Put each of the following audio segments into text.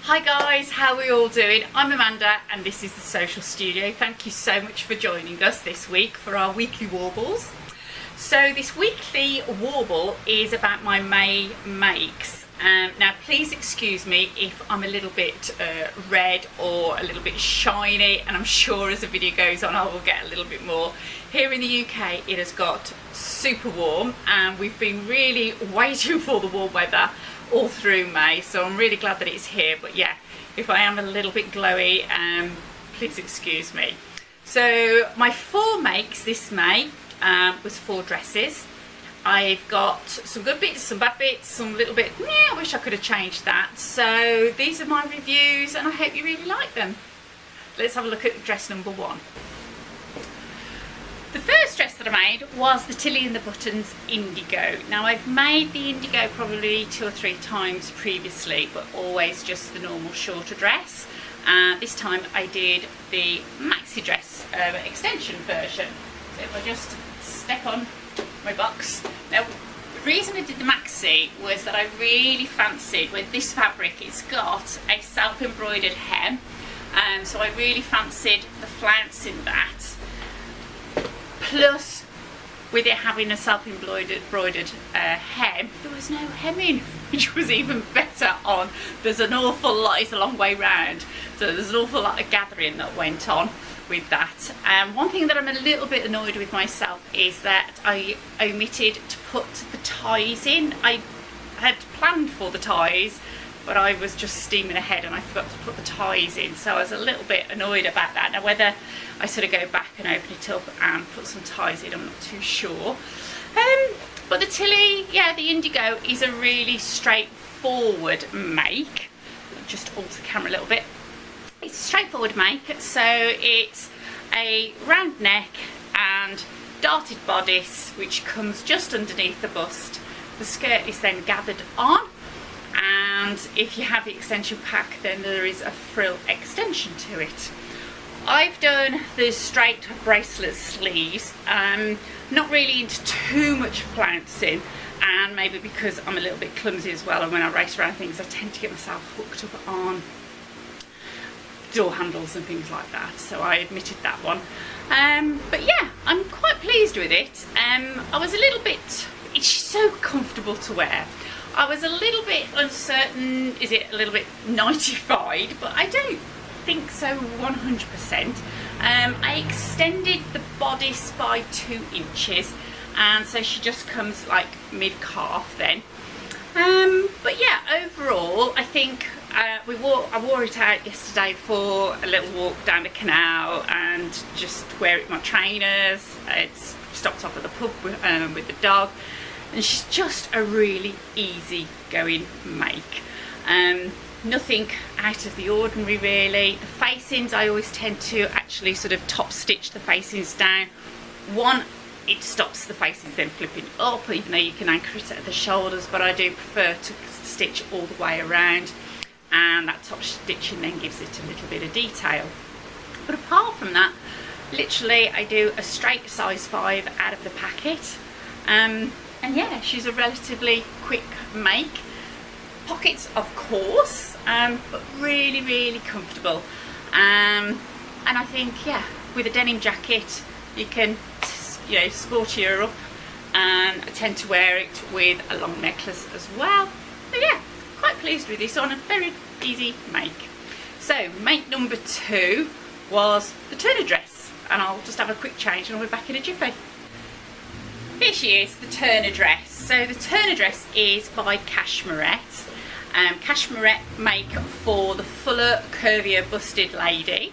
Hi guys, how are we all doing? I'm Amanda and this is the Social Studio. Thank you so much for joining us this week for our weekly warbles. So this weekly warble is about my May makes. Now please excuse me if I'm a little bit red or a little bit shiny, and I'm sure as the video goes on I will get a little bit more. Here in the UK it has got super warm and we've been really waiting for the warm weather all through May, so I'm really glad that it's here. But yeah, if I am a little bit glowy, please excuse me. So my 4 makes this May was 4 dresses. I've got some good bits, some bad bits, some little bit, yeah, I wish I could have changed that. So these are my reviews and I hope you really like them. Let's have a look at dress number 1. The first dress that I made was the Tilly and the Buttons Indigo. Now I've made the Indigo probably 2 or 3 times previously, but always just the normal shorter dress. This time I did the maxi dress extension version. So if I just step on my box. Now the reason I did the maxi was that I really fancied, with this fabric it's got a self-embroidered hem, so I really fancied the flounce in that. Plus, with it having a self-embroidered hem, there was no hemming, which was even better on. There's an awful lot, it's a long way round, so there's an awful lot of gathering that went on with that. One thing that I'm a little bit annoyed with myself is that I omitted to put the ties in. I had planned for the ties, but I was just steaming ahead and I forgot to put the ties in, so I was a little bit annoyed about that. Now whether I sort of go back and open it up and put some ties in, I'm not too sure. But the Tilly, yeah, the Indigo is a really straightforward make. I'll just alter the camera a little bit. It's a straightforward make, so it's a round neck and darted bodice which comes just underneath the bust. The skirt is then gathered on, and if you have the extension pack then there is a frill extension to it. I've done the straight bracelet sleeves, not really into too much flouncing, and maybe because I'm a little bit clumsy as well, and when I race around things I tend to get myself hooked up on door handles and things like that, so I admitted that one. But yeah, I'm quite pleased with it. I was a little bit, it's so comfortable to wear. I was a little bit uncertain, is it a little bit nightified, but I don't think so 100%. I extended the bodice by 2 inches, and so she just comes like mid-calf then. But yeah, overall I think I wore it out yesterday for a little walk down the canal and just wear it with my trainers. It's stopped off at the pub with the dog, and she's just a really easy going make. Nothing out of the ordinary really. The facings, I always tend to actually sort of top stitch the facings down. One, it stops the facings then flipping up, even though you can anchor it at the shoulders, but I do prefer to stitch all the way around, and that top stitching then gives it a little bit of detail. But apart from that, literally I do a straight size 5 out of the packet, and yeah, she's a relatively quick make. Pockets of course, but really comfortable, and I think, yeah, with a denim jacket you can, you know, sporty her up, and I tend to wear it with a long necklace as well. So yeah, quite pleased with this on a very easy make. So make number 2 was the Turner dress, and I'll just have a quick change and I'll be back in a jiffy. Here she is, the Turner dress. So the Turner dress is by Cashmerette. Cashmerette make for the fuller, curvier, busted lady,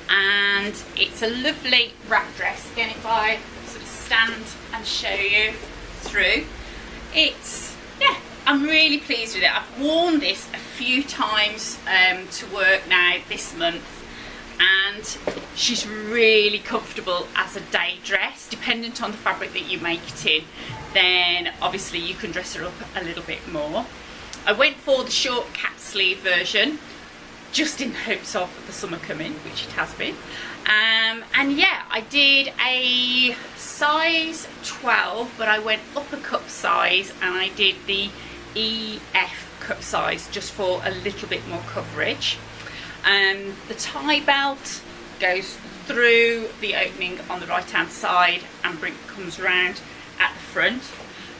and it's a lovely wrap dress. Again, if I sort of stand and show you through, it's, yeah, I'm really pleased with it. I've worn this a few times to work now this month, and she's really comfortable as a day dress. Dependent on the fabric that you make it in, then obviously you can dress her up a little bit more. I went for the short cap sleeve version, just in hopes of the summer coming, which it has been. And yeah, I did a size 12, but I went up a cup size and I did the EF cup size, just for a little bit more coverage. The tie belt goes through the opening on the right hand side and comes round at the front.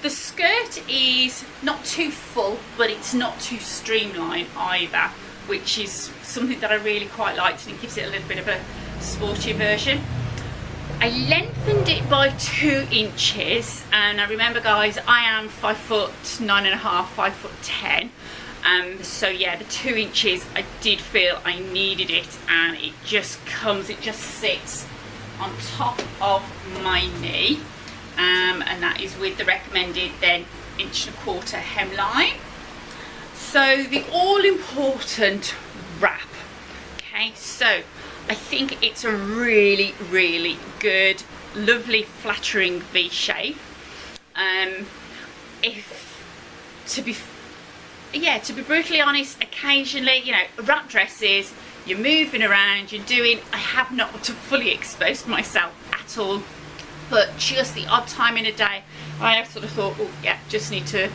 The skirt is not too full, but it's not too streamlined either, which is something that I really quite liked, and it gives it a little bit of a sporty version. I lengthened it by 2 inches, and I remember, guys, I am 5'9½", 5'10". So yeah, the 2 inches, I did feel I needed it, and it just sits on top of my knee, and that is with the recommended then 1.25" hemline. So the all-important wrap. Okay, so I think it's a really, really good, lovely, flattering V shape. To be brutally honest, occasionally, you know, wrap dresses, you're moving around, I have not fully exposed myself at all, but just the odd time in a day, I have sort of thought, oh yeah, just need to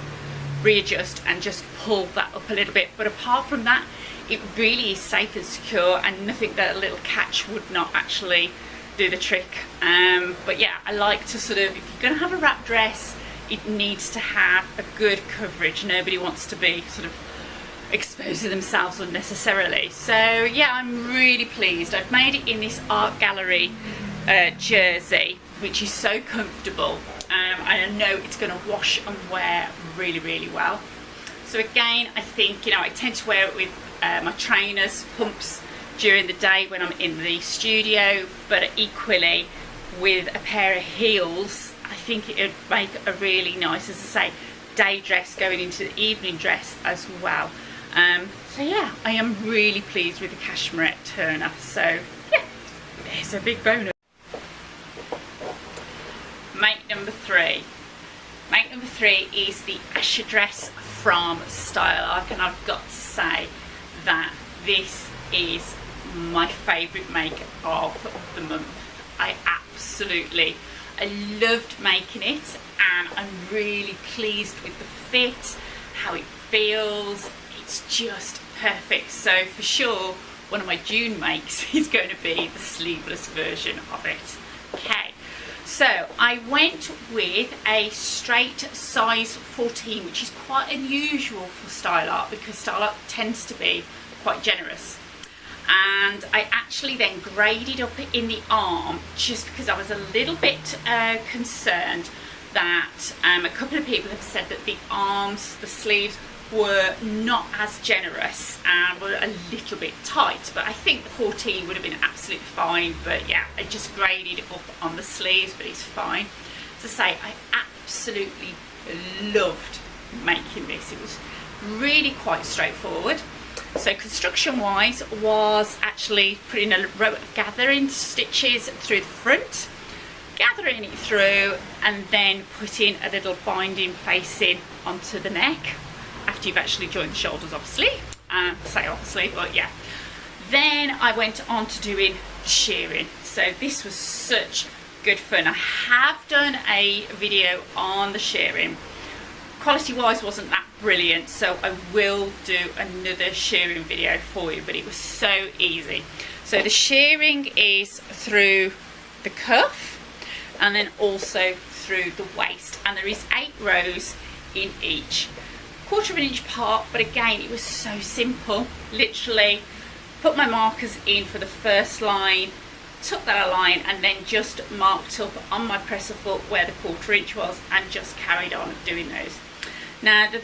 readjust and just pull that up a little bit. But apart from that, it really is safe and secure, and nothing that a little catch would not actually do the trick. But yeah, I like to sort of, if you're going to have a wrap dress, it needs to have a good coverage. Nobody wants to be sort of exposing themselves unnecessarily. So yeah, I'm really pleased. I've made it in this art gallery jersey, which is so comfortable, and I know it's going to wash and wear really, really well. So again, I think, you know, I tend to wear it with my trainers, pumps during the day when I'm in the studio, but equally with a pair of heels, I think it would make a really nice, as I say, day dress going into the evening dress as well. So yeah, I am really pleased with the cashmere turner. So yeah, there's a big bonus. Make number 3. Make number 3 is the Asher dress from Style Arc, and I've got to say that this is my favourite make of the month. I loved making it, and I'm really pleased with the fit, how it feels. It's just perfect. So for sure, one of my June makes is going to be the sleeveless version of it. Okay, so I went with a straight size 14, which is quite unusual for Style Art, because Style Art tends to be quite generous. And I actually then graded up in the arm, just because I was a little bit concerned that a couple of people have said that the arms, the sleeves, were not as generous and were a little bit tight. But I think the 14 would have been absolutely fine. But yeah, I just graded up on the sleeves, but it's fine. As I say, I absolutely loved making this. It was really quite straightforward. So construction wise was actually putting a row of gathering stitches through the front, gathering it through, and then putting a little binding facing onto the neck after you've actually joined the shoulders, obviously. Say obviously, but yeah. Then I went on to doing shearing. So this was such good fun. I have done a video on the shearing. Quality wise wasn't that brilliant, so I will do another shearing video for you, but it was so easy. So the shearing is through the cuff and then also through the waist, and there is 8 rows in each, 1/4 inch apart. But again, it was so simple. Literally put my markers in for the first line, took that a line, and then just marked up on my presser foot where the 1/4 inch was, and just carried on doing those. Now the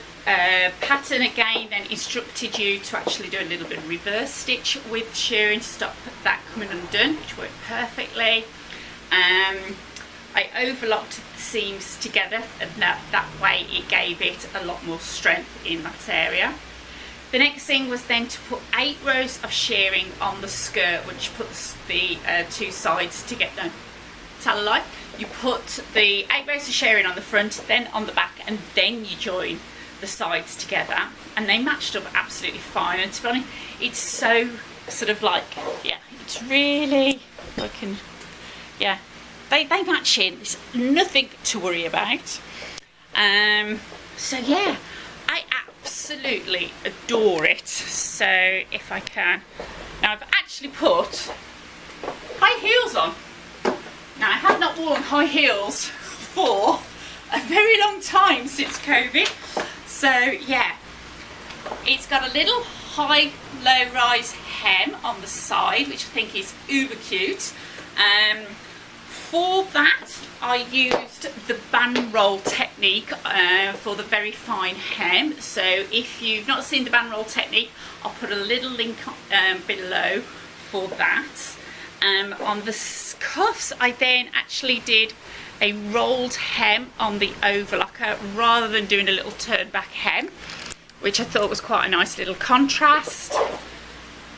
pattern again then instructed you to actually do a little bit of reverse stitch with shearing to stop that coming undone, which worked perfectly. I overlocked the seams together, and that way it gave it a lot more strength in that area. The next thing was then to put 8 rows of shearing on the skirt, which puts the 2 sides together. Tell a lie. You put the 8 rows of shearing on the front, then on the back, and then you join the sides together, and they matched up absolutely fine. And to be honest, it's so sort of like, yeah, it's really looking, yeah, they match in. There's nothing to worry about. So yeah, I absolutely adore it. So if I can, now I've actually put high heels on. Now I have not worn high heels for a very long time since COVID. So yeah, it's got a little high low rise hem on the side, which I think is uber cute. For that I used the band roll technique for the very fine hem. So if you've not seen the band roll technique, I'll put a little link below for that. On the cuffs I then actually did a rolled hem on the overlocker rather than doing a little turn back hem, which I thought was quite a nice little contrast.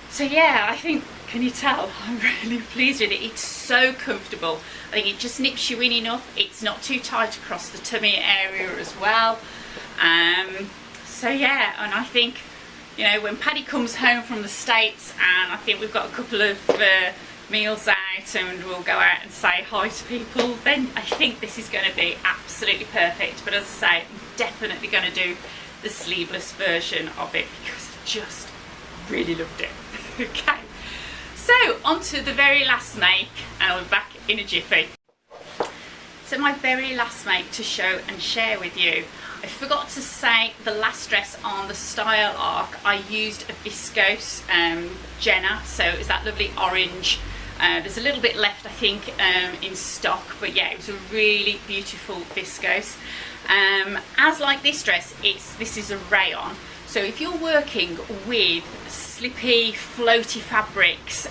So yeah, I think, can you tell, I'm really pleased with it. It's so comfortable. I think it just nips you in enough. It's not too tight across the tummy area as well. So yeah, and I think, you know, when Paddy comes home from the States, and I think we've got a couple of meals out and we'll go out and say hi to people, then I think this is going to be absolutely perfect. But as I say, I'm definitely going to do the sleeveless version of it because I just really loved it. Okay, so on to the very last make, and I'll be back in a jiffy. So my very last make to show and share with you, I forgot to say the last dress on the style arc I used a viscose Jenna, so it was that lovely orange. There's a little bit left I think in stock, but yeah, it was a really beautiful viscose. As like this dress, this is a rayon. So if you're working with slippy, floaty fabrics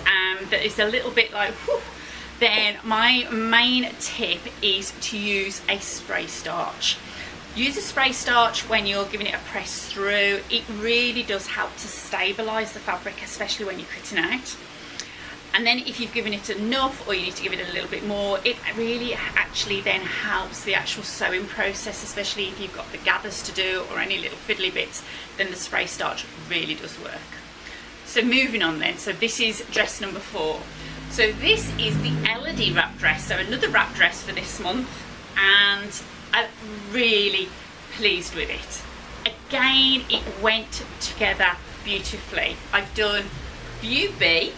that is a little bit like, whew, then my main tip is to use a spray starch. Use a spray starch when you're giving it a press through. It really does help to stabilise the fabric, especially when you're cutting out. And then if you've given it enough, or you need to give it a little bit more, it really actually then helps the actual sewing process, especially if you've got the gathers to do or any little fiddly bits, then the spray starch really does work. So moving on then, so this is dress number 4. So this is the Elodie wrap dress, so another wrap dress for this month, and I'm really pleased with it. Again, it went together beautifully. I've done View B,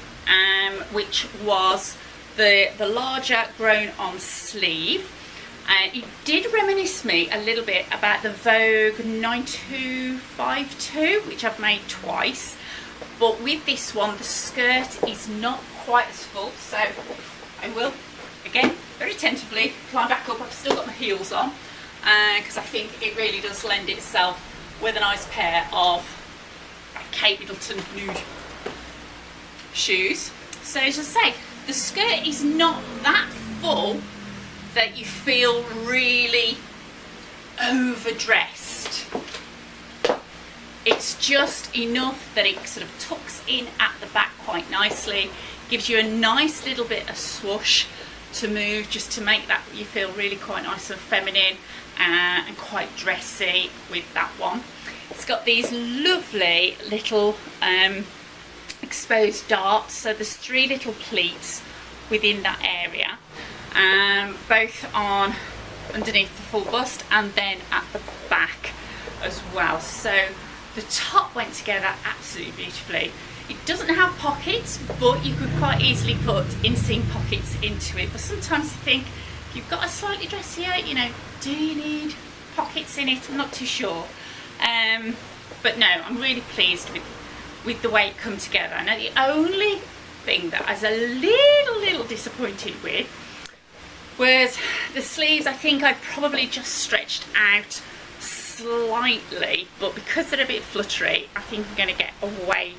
which was the larger grown on sleeve. It did reminisce me a little bit about the Vogue 9252, which I've made twice, but with this one the skirt is not quite as full, so I will again very tentatively climb back up. I've still got my heels on because I think it really does lend itself with a nice pair of Kate Middleton nude shoes. So as I say, the skirt is not that full that you feel really overdressed. It's just enough that it sort of tucks in at the back quite nicely, gives you a nice little bit of swoosh to move, just to make that you feel really quite nice and feminine and quite dressy with that one. It's got these lovely little exposed darts, so there's 3 little pleats within that area, both on underneath the full bust and then at the back as well. So the top went together absolutely beautifully. It doesn't have pockets, but you could quite easily put inseam pockets into it. But sometimes I think if you've got a slightly dressier, you know, do you need pockets in it? I'm not too sure. But no, I'm really pleased with the way it come together. Now the only thing that I was a little disappointed with was the sleeves. I think I probably just stretched out slightly, but because they're a bit fluttery, I think I'm going to get away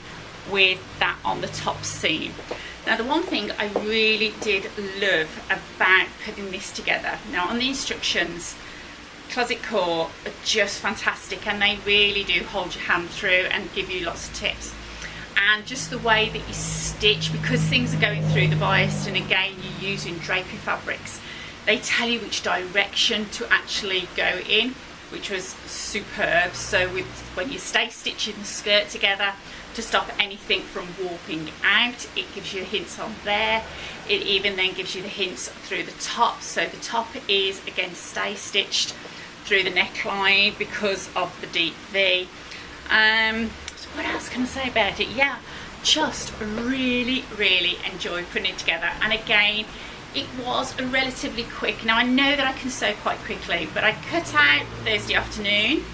with that on the top seam. Now the one thing I really did love about putting this together, now on the instructions, Closet Core are just fantastic, and they really do hold your hand through and give you lots of tips. And just the way that you stitch, because things are going through the bias and again you're using drapey fabrics, they tell you which direction to actually go in, which was superb. So when you stay stitching the skirt together to stop anything from warping out, it gives you hints on there. It even then gives you the hints through the top. So the top is again stay stitched through the neckline because of the deep V. So what else can I say about it? Yeah, just really enjoyed putting it together. And again, it was a relatively quick. Now I know that I can sew quite quickly, but I cut out Thursday afternoon,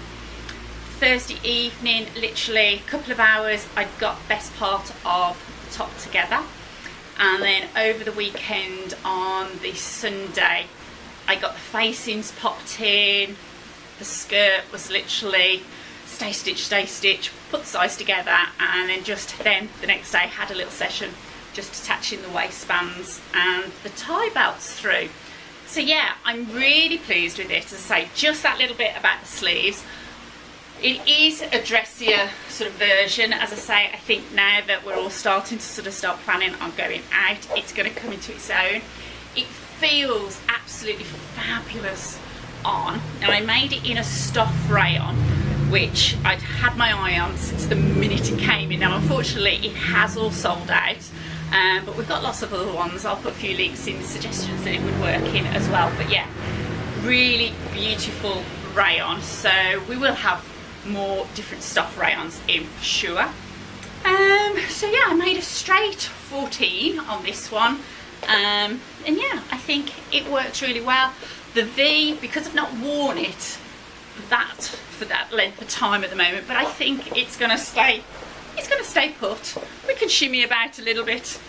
Thursday evening, literally a couple of hours, I got best part of the top together. And then over the weekend on the Sunday, I got the facings popped in. The skirt was literally stay stitch, put the sides together, and then the next day had a little session just attaching the waistbands and the tie belts through. So yeah, I'm really pleased with it. As I say, just that little bit about the sleeves. It is a dressier sort of version. As I say, I think now that we're all starting to start planning on going out, it's going to come into its own. It feels absolutely fabulous on, and I made it in a stuff rayon, which I'd had my eye on since the minute it came in. Now unfortunately it has all sold out, but we've got lots of other ones. I'll put a few links in, suggestions that it would work in as well. But yeah, really beautiful rayon. So we will have more different stuff rayons in for sure. So yeah, I made a straight 14 on this one, and yeah, I think it works really well. The V, because I've not worn it for that length of time at the moment, but I think it's gonna stay put. We can shimmy about a little bit,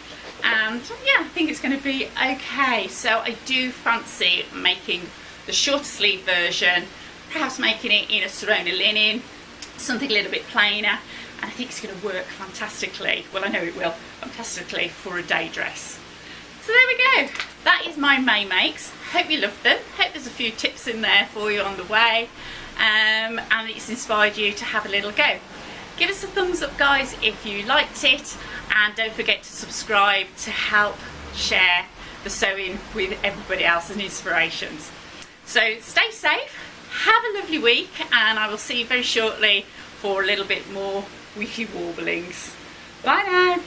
and yeah, I think it's going to be okay. So I do fancy making the shorter sleeve version, perhaps making it in a Serona linen, something a little bit plainer, and I think it's going to work fantastically. Well, I know it will, fantastically for a day dress. So there we go. That is my May makes. Hope you loved them. Hope there's a few tips in there for you on the way, and it's inspired you to have a little go. Give us a thumbs up, guys, if you liked it, and don't forget to subscribe to help share the sewing with everybody else and inspirations. So stay safe, have a lovely week, and I will see you very shortly for a little bit more weekly warblings. Bye now.